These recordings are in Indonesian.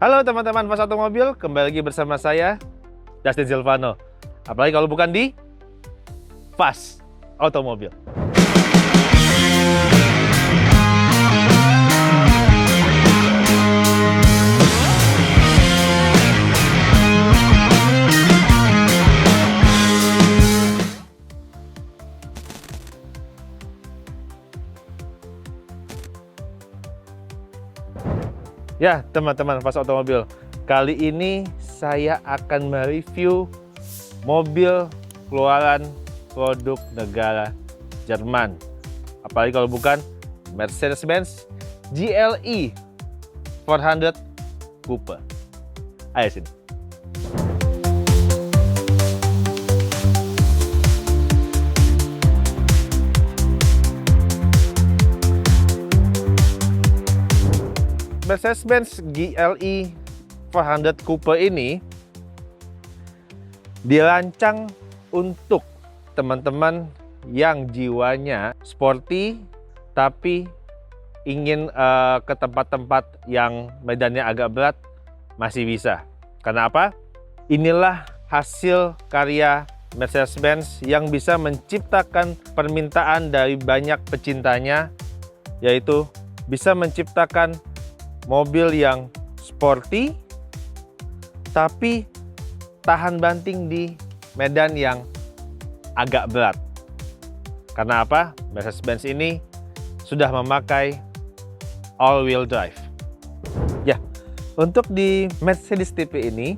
Halo teman-teman Fast Automobil, kembali lagi bersama saya, Dustin Silvano. Apalagi kalau bukan di Fast Automobil. Ya, teman-teman Fast Automobil, kali ini saya akan mereview mobil keluaran produk negara Jerman. Apalagi kalau bukan Mercedes-Benz GLE 400 Coupe. Ayo sini. Mercedes-Benz GLE 400 Coupe ini dirancang untuk teman-teman yang jiwanya sporty tapi ingin ke tempat-tempat yang medannya agak berat masih bisa. Karena apa? Inilah hasil karya Mercedes-Benz yang bisa menciptakan permintaan dari banyak pecintanya, yaitu bisa menciptakan mobil yang sporty tapi tahan banting di medan yang agak berat. Karena apa? Mercedes-Benz ini sudah memakai all-wheel drive. Ya, untuk di Mercedes tipe ini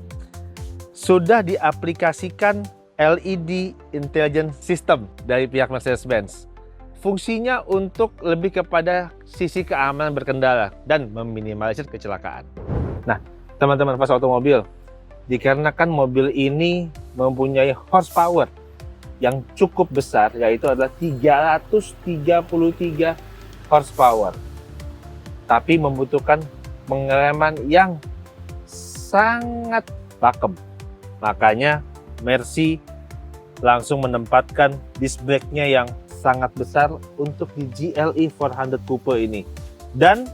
sudah diaplikasikan LED Intelligent System dari pihak Mercedes-Benz. Fungsinya untuk lebih kepada sisi keamanan berkendara dan meminimalisir kecelakaan. Nah, teman-teman Fast Automobil, dikarenakan mobil ini mempunyai horsepower yang cukup besar, yaitu adalah 333 horsepower, tapi membutuhkan pengereman yang sangat pakem. Makanya Mercy langsung menempatkan disc brake-nya yang sangat besar untuk di GLE 400 Coupe ini. Dan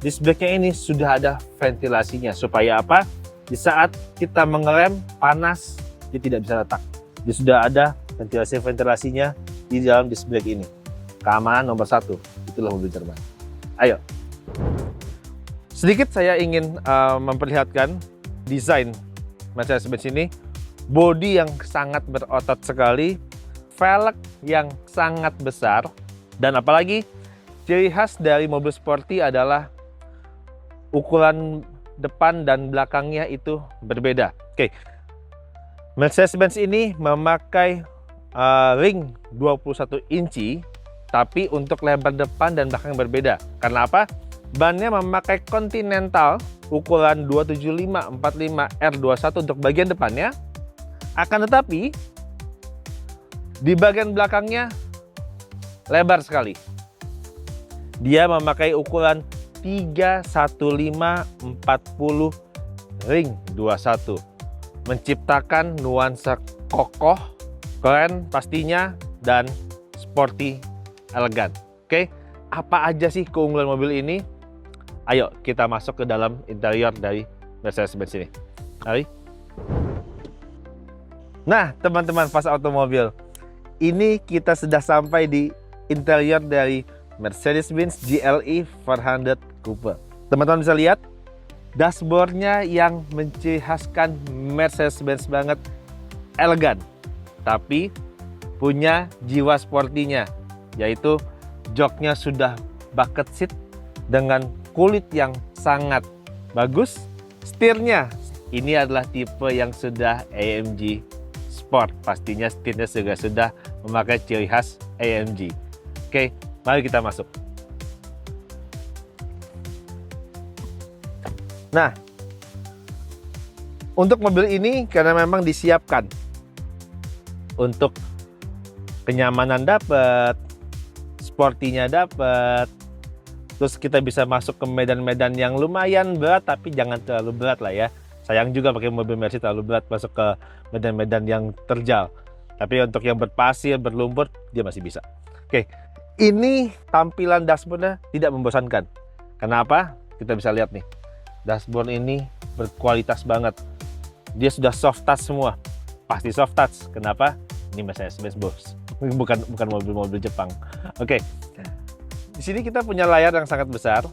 disc brake-nya ini sudah ada ventilasinya supaya apa? Di saat kita mengerem panas, dia tidak bisa retak. Dia sudah ada ventilasinya di dalam disc brake ini. Keamanan nomor 1, itulah mobil Jerman. Ayo. Sedikit saya ingin memperlihatkan desain Mercedes-Benz ini. Bodi yang sangat berotot sekali, velg yang sangat besar, dan apalagi ciri khas dari mobil sporty adalah ukuran depan dan belakangnya itu berbeda. Oke, Mercedes-Benz ini memakai ring 21 inci, tapi untuk lebar depan dan belakang berbeda. Karena apa? Bannya memakai Continental ukuran 275/45 R21 untuk bagian depannya. Akan tetapi di bagian belakangnya lebar sekali. Dia memakai ukuran 315/40 ring 21. Menciptakan nuansa kokoh, keren pastinya, dan sporty, elegan. Oke, apa aja sih keunggulan mobil ini? Ayo kita masuk ke dalam interior dari Mercedes-Benz ini. Mari. Nah, teman-teman Fast Automobil, ini kita sudah sampai di interior dari Mercedes-Benz GLE 400 Coupe. Teman-teman bisa lihat dashboardnya yang menciri khaskan Mercedes-Benz banget, elegan, tapi punya jiwa sportinya, yaitu joknya sudah bucket seat dengan kulit yang sangat bagus. Setirnya ini adalah tipe yang sudah AMG Sport, pastinya setirnya juga sudah memakai ciri khas AMG. Oke, mari kita masuk. Nah, untuk mobil ini karena memang disiapkan untuk kenyamanan dapat, sportinya dapat, terus kita bisa masuk ke medan-medan yang lumayan berat tapi jangan terlalu berat lah ya. Sayang juga pakai mobil Mercy terlalu berat masuk ke medan-medan yang terjal. Tapi untuk yang berpasir, berlumpur, dia masih bisa. Oke, ini tampilan dashboardnya tidak membosankan. Kenapa? Kita bisa lihat nih. Dashboard ini berkualitas banget. Dia sudah soft touch semua. Pasti soft touch. Kenapa? Ini Mercedes-Benz, bos. Bukan mobil-mobil Jepang. Oke. Di sini kita punya layar yang sangat besar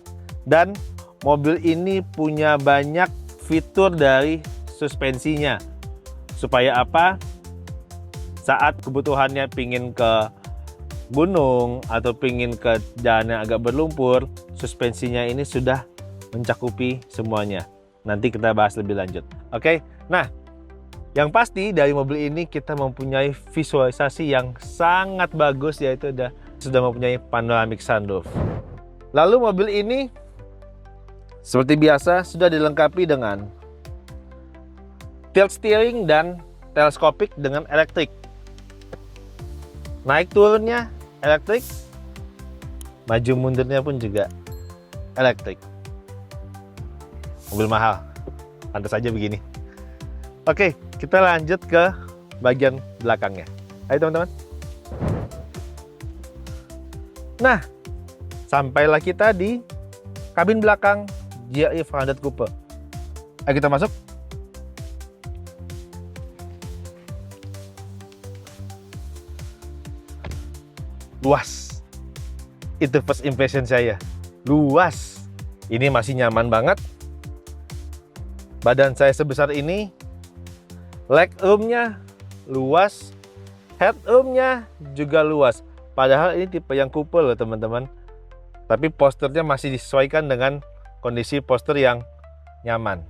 dan mobil ini punya banyak fitur dari suspensinya. Supaya apa? Saat kebutuhannya pingin ke gunung atau pingin ke jalan yang agak berlumpur, suspensinya ini sudah mencakupi semuanya. Nanti kita bahas lebih lanjut. Oke. Nah, yang pasti dari mobil ini kita mempunyai visualisasi yang sangat bagus, yaitu sudah mempunyai panoramic sunroof. Lalu mobil ini seperti biasa sudah dilengkapi dengan tilt steering dan teleskopik dengan elektrik. Naik turunnya elektrik, maju mundurnya pun juga elektrik. Mobil mahal, pantas saja begini. Oke, kita lanjut ke bagian belakangnya. Ayo teman-teman. Nah, sampailah kita di kabin belakang GLE 400 Coupe. Ayo kita masuk. Luas. Itu first impression saya. Luas. Ini masih nyaman banget. Badan saya sebesar ini. Legroomnya luas. Headroomnya juga luas. Padahal ini tipe yang coupe loh teman-teman. Tapi posturnya masih disesuaikan dengan kondisi postur yang nyaman.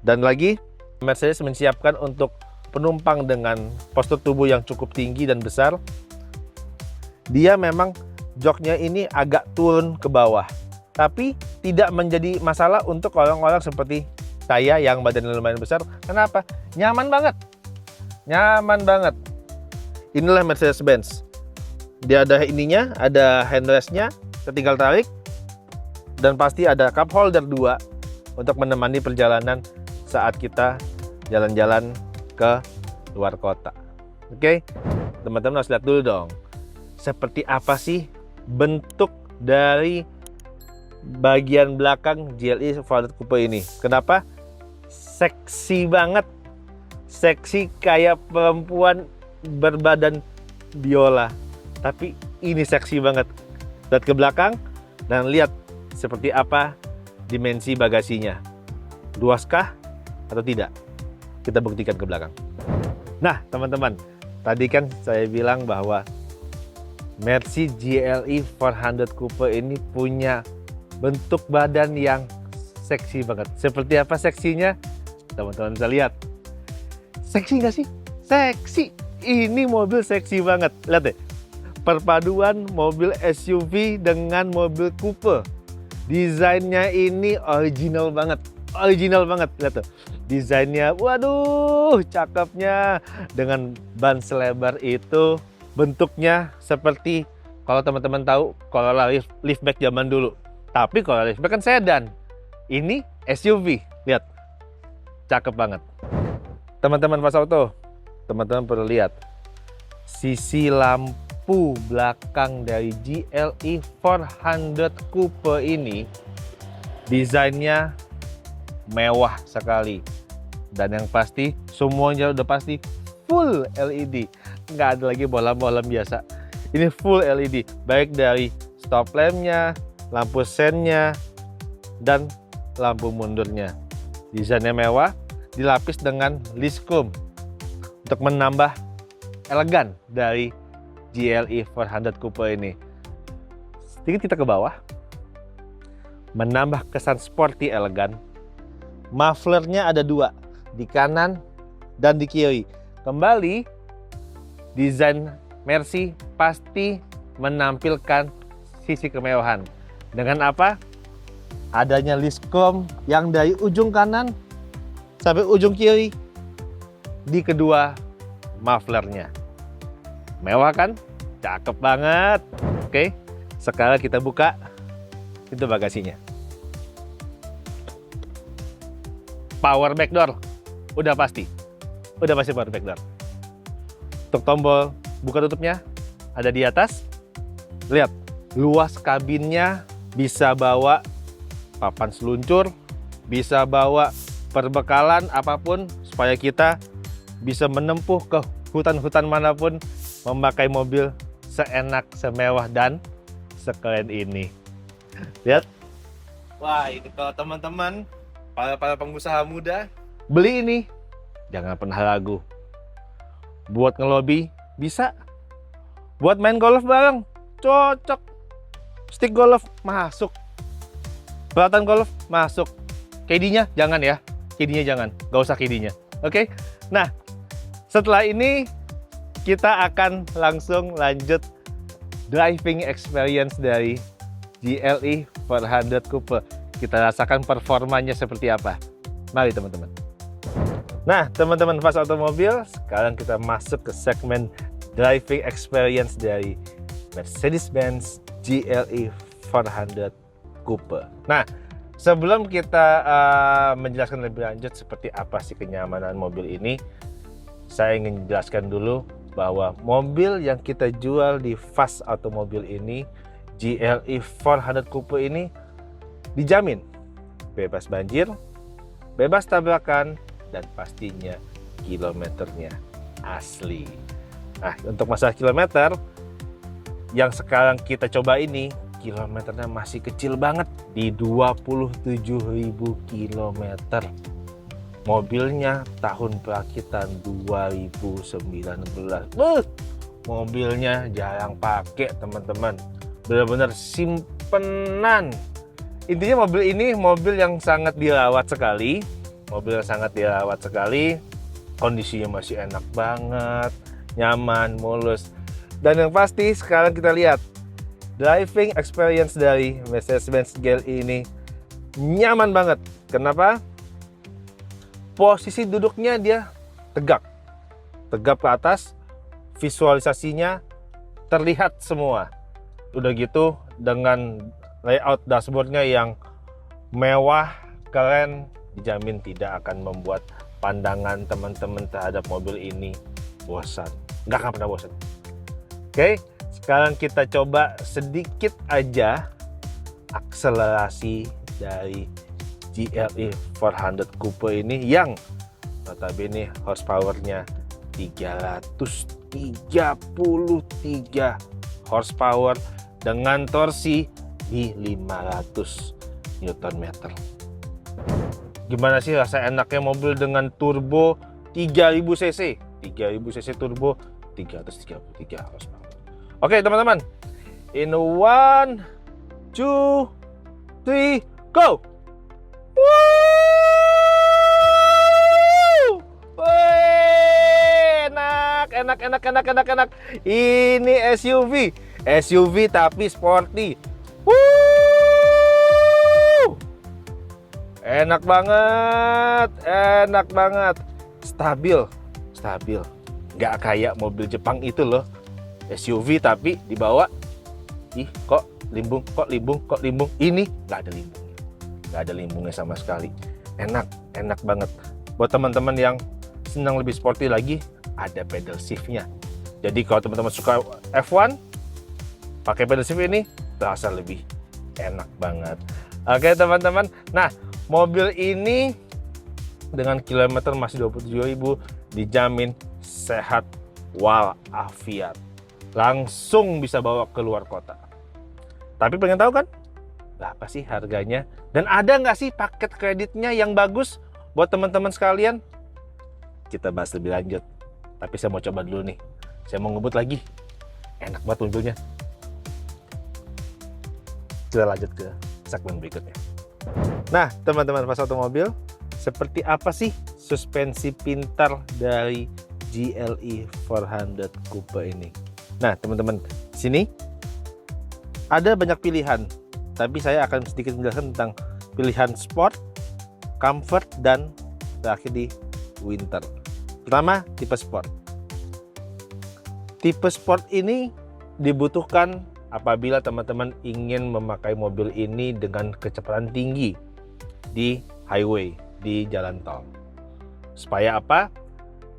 Dan lagi, Mercedes menyiapkan untuk penumpang dengan postur tubuh yang cukup tinggi dan besar. Dia memang joknya ini agak turun ke bawah, tapi tidak menjadi masalah untuk orang-orang seperti saya yang badannya lumayan besar. Kenapa? Nyaman banget. Nyaman banget. Inilah Mercedes-Benz. Dia ada ininya, ada handrestnya, tinggal tarik. Dan pasti ada cup holder 2 untuk menemani perjalanan saat kita jalan-jalan ke luar kota. Oke, teman-teman harus lihat dulu dong. Seperti apa sih bentuk dari bagian belakang GLE 400 Coupe ini? Kenapa? Seksi banget. Seksi kayak perempuan berbadan biola. Tapi ini seksi banget. Lihat ke belakang dan lihat seperti apa dimensi bagasinya. Luaskah atau tidak? Kita buktikan ke belakang. Nah, teman-teman, tadi kan saya bilang bahwa Mercy GLE 400 Coupe ini punya bentuk badan yang seksi banget. Seperti apa seksinya? Teman-teman bisa lihat. Seksi nggak sih? Seksi. Ini mobil seksi banget. Lihat deh. Perpaduan mobil SUV dengan mobil coupe. Desainnya ini original banget. Original banget. Lihat tuh. Desainnya, waduh, cakepnya. Dengan ban selebar itu. Bentuknya seperti, kalau teman-teman tahu, Corolla liftback zaman dulu. Tapi Corolla liftback kan sedan. Ini SUV. Lihat. Cakep banget. Teman-teman Fast Auto, teman-teman perlu lihat. Sisi lampu belakang dari GLE 400 Coupe ini, desainnya mewah sekali. Dan yang pasti, semuanya udah pasti full LED. Nggak ada lagi bolam-bolam biasa. Ini full LED, baik dari stop lampnya, lampu sennya, dan lampu mundurnya. Desainnya mewah, dilapis dengan list chrome untuk menambah elegan dari GLE 400 Coupe ini. Sedikit kita ke bawah, menambah kesan sporty elegan. Mufflernya ada 2, di kanan dan di kiri. Kembali, desain Mercy pasti menampilkan sisi kemewahan. Dengan apa? Adanya list chrome yang dari ujung kanan sampai ujung kiri di kedua mufflernya. Mewah kan? Cakep banget. Oke, sekarang kita buka pintu bagasinya. Power back door. Udah pasti power back door. Untuk tombol buka tutupnya ada di atas. Lihat, luas kabinnya, bisa bawa papan seluncur, bisa bawa perbekalan apapun supaya kita bisa menempuh ke hutan-hutan manapun memakai mobil seenak, semewah, dan sekeren ini. Lihat. Wah, ini kalau teman-teman, para pengusaha muda beli ini, jangan pernah ragu. Buat ngelobi bisa. Buat main golf bareng, cocok. Stick golf masuk. Peralatan golf masuk. KD-nya jangan ya. KD-nya jangan. Gak usah KD-nya. Oke? Nah, setelah ini kita akan langsung lanjut driving experience dari GLE 400 Coupe. Kita rasakan performanya seperti apa. Mari teman-teman. Nah, teman-teman fans otomobil, sekarang kita masuk ke segmen driving experience dari Mercedes-Benz GLE 400 Coupe. Nah, sebelum kita menjelaskan lebih lanjut seperti apa sih kenyamanan mobil ini, saya ingin jelaskan dulu bahwa mobil yang kita jual di Fast Otomobil ini, GLE 400 Coupe ini, dijamin bebas banjir, bebas tabrakan, dan pastinya kilometernya asli. Nah, untuk masalah kilometer yang sekarang kita coba ini, kilometernya masih kecil banget di 27.000 kilometer. Mobilnya tahun perakitan 2019. Mobilnya jarang pakai, teman-teman. Benar-benar simpenan. Intinya mobil ini mobil yang sangat dirawat sekali. Kondisinya masih enak banget, nyaman, mulus. Dan yang pasti sekarang kita lihat driving experience dari Mercedes-Benz GLE ini nyaman banget. Kenapa? Posisi duduknya dia tegap ke atas, visualisasinya terlihat semua. Udah gitu dengan layout dashboardnya yang mewah, keren, dijamin tidak akan membuat pandangan teman-teman terhadap mobil ini bosan. Nggak akan pernah bosan. Oke, sekarang kita coba sedikit aja akselerasi dari GLE 400 Coupe ini yang notabene horsepower-nya 333 horsepower dengan torsi di 500 Nm. Gimana sih rasa enaknya mobil dengan turbo 3000 cc? 3000 cc turbo 333 horsepower. Oke, teman-teman. In 1, 2, 3, go! Woo! Enak. Ini SUV tapi sporty. Woo! Enak banget. Stabil. Nggak kayak mobil Jepang itu loh. SUV tapi dibawa. Ih, kok limbung. Ini nggak ada limbungnya sama sekali. Enak banget. Buat teman-teman yang senang lebih sporty lagi, ada pedal shift-nya. Jadi kalau teman-teman suka F1, pakai pedal shift ini terasa lebih enak banget. Oke teman-teman. Nah, mobil ini dengan kilometer masih 27.000 dijamin sehat walafiat. Langsung bisa bawa ke luar kota. Tapi pengen tahu kan? Berapa sih harganya? Dan ada nggak sih paket kreditnya yang bagus buat teman-teman sekalian? Kita bahas lebih lanjut. Tapi saya mau coba dulu nih. Saya mau ngebut lagi. Enak banget mobilnya. Kita lanjut ke segmen berikutnya. Nah, teman-teman fans otomobil, seperti apa sih suspensi pintar dari GLE 400 Coupe ini? Nah, teman-teman, di sini ada banyak pilihan, tapi saya akan sedikit menjelaskan tentang pilihan sport, comfort, dan terakhir di winter. Pertama, tipe sport. Tipe sport ini dibutuhkan apabila teman-teman ingin memakai mobil ini dengan kecepatan tinggi di highway, di jalan tol. Supaya apa?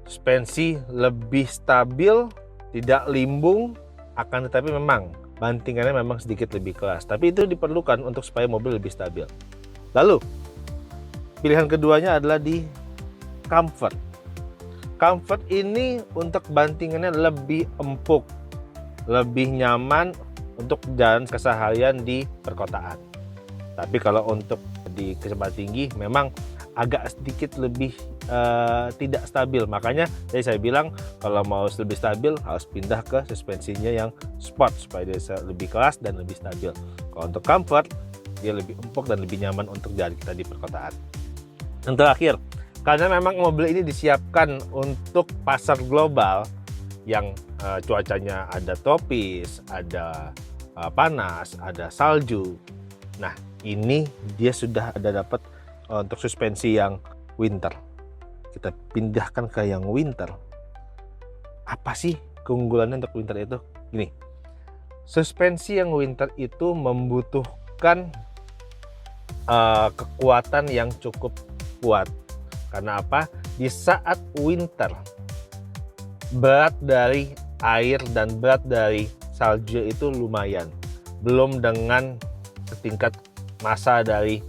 Suspensi lebih stabil, tidak limbung, akan tetapi memang bantingannya memang sedikit lebih keras. Tapi itu diperlukan untuk supaya mobil lebih stabil. Lalu pilihan keduanya adalah di comfort. Comfort ini untuk bantingannya lebih empuk, lebih nyaman untuk jalan keseharian di perkotaan. Tapi kalau untuk di kecepatan tinggi memang agak sedikit lebih tidak stabil. Makanya tadi saya bilang kalau mau lebih stabil harus pindah ke suspensinya yang sport supaya dia lebih keras dan lebih stabil. Kalau untuk comfort dia lebih empuk dan lebih nyaman untuk jalan kita di perkotaan. Yang terakhir, karena memang mobil ini disiapkan untuk pasar global yang cuacanya ada tropis, ada panas, ada salju. Nah, ini dia sudah ada dapat untuk suspensi yang winter. Kita pindahkan ke yang winter. Apa sih keunggulannya untuk winter itu? Gini, suspensi yang winter itu membutuhkan kekuatan yang cukup kuat. Karena apa? Di saat winter, berat dari air dan berat dari salju itu lumayan. Belum dengan tingkat massa dari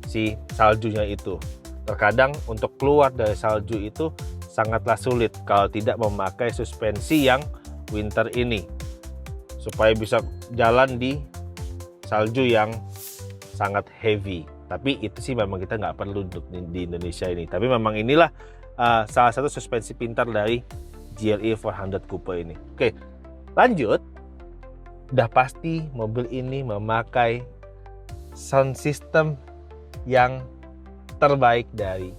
si saljunya itu. Terkadang untuk keluar dari salju itu sangatlah sulit kalau tidak memakai suspensi yang winter ini. Supaya bisa jalan di salju yang sangat heavy. Tapi itu sih memang kita nggak perlu untuk di Indonesia ini. Tapi memang inilah salah satu suspensi pintar dari GLE 400 Coupe ini. Oke, lanjut. Udah pasti mobil ini memakai sound system yang terbaik dari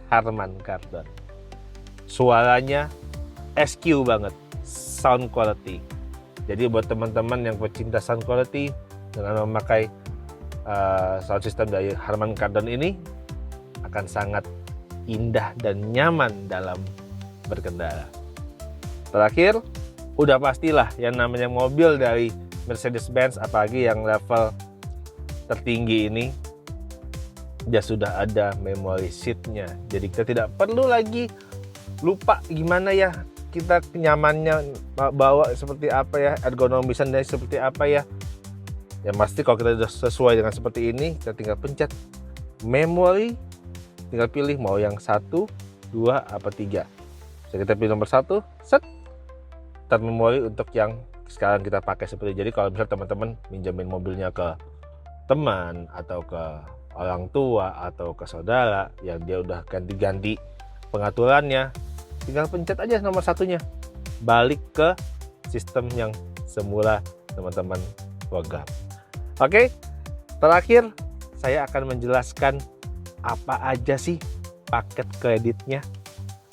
Harman Kardon. Suaranya SQ banget, sound quality. Jadi buat teman-teman yang pecinta sound quality dengan memakai sound system dari Harman Kardon ini akan sangat indah dan nyaman dalam berkendara. Terakhir, udah pastilah yang namanya mobil dari Mercedes-Benz, apalagi yang level tertinggi ini, dia sudah ada memory seatnya. Jadi kita tidak perlu lagi lupa gimana ya kita nyamannya bawa seperti apa ya, ergonomisannya seperti apa ya. Yang pasti kalau kita sudah sesuai dengan seperti ini, kita tinggal pencet memory, tinggal pilih mau yang 1, 2, apa 3. Jadi kita pilih nomor 1, set, start memory untuk yang sekarang kita pakai seperti. Jadi kalau misalnya teman-teman minjemin mobilnya ke teman atau ke orang tua atau ke saudara yang dia udah ganti-ganti pengaturannya, tinggal pencet aja nomor 1-nya, balik ke sistem yang semula teman-teman program. Oke, terakhir saya akan menjelaskan apa aja sih paket kreditnya,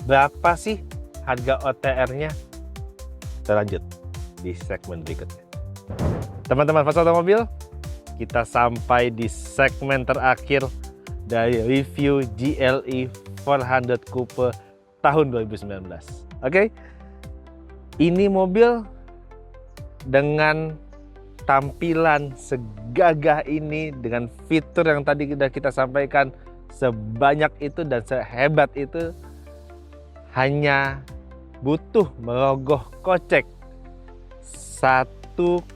berapa sih harga OTR-nya. Kita lanjut di segmen berikutnya. Teman-teman fans otomobil, kita sampai di segmen terakhir dari review GLE 400 Coupe tahun 2019. Oke, ini mobil dengan tampilan segagah ini, dengan fitur yang tadi sudah kita sampaikan sebanyak itu dan sehebat itu, hanya butuh merogoh kocek 1,1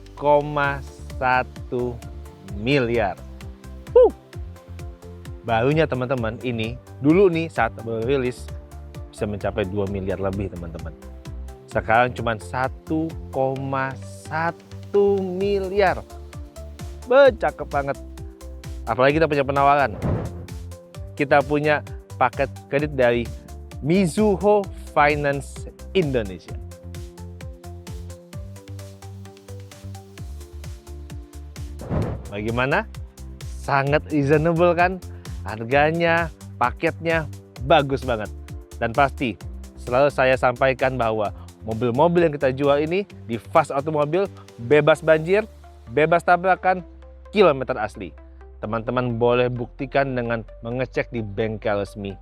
miliar. Barunya teman-teman, ini dulu nih saat baru rilis bisa mencapai 2 miliar lebih teman-teman. Sekarang cuma 1,1 miliar. Cakep banget. Apalagi kita punya penawaran. Kita punya paket kredit dari Mizuho Finance Indonesia. Bagaimana? Sangat reasonable kan? Harganya, paketnya bagus banget. Dan pasti selalu saya sampaikan bahwa mobil-mobil yang kita jual ini di Fast Automobil bebas banjir, bebas tabrakan, kilometer asli. Teman-teman boleh buktikan dengan mengecek di bengkel resmi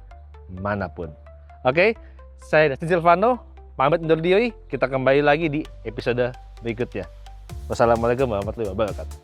manapun. Oke, saya Dustin Silvano, pamit undur diri. Kita kembali lagi di episode berikutnya. Wassalamualaikum warahmatullahi wabarakatuh.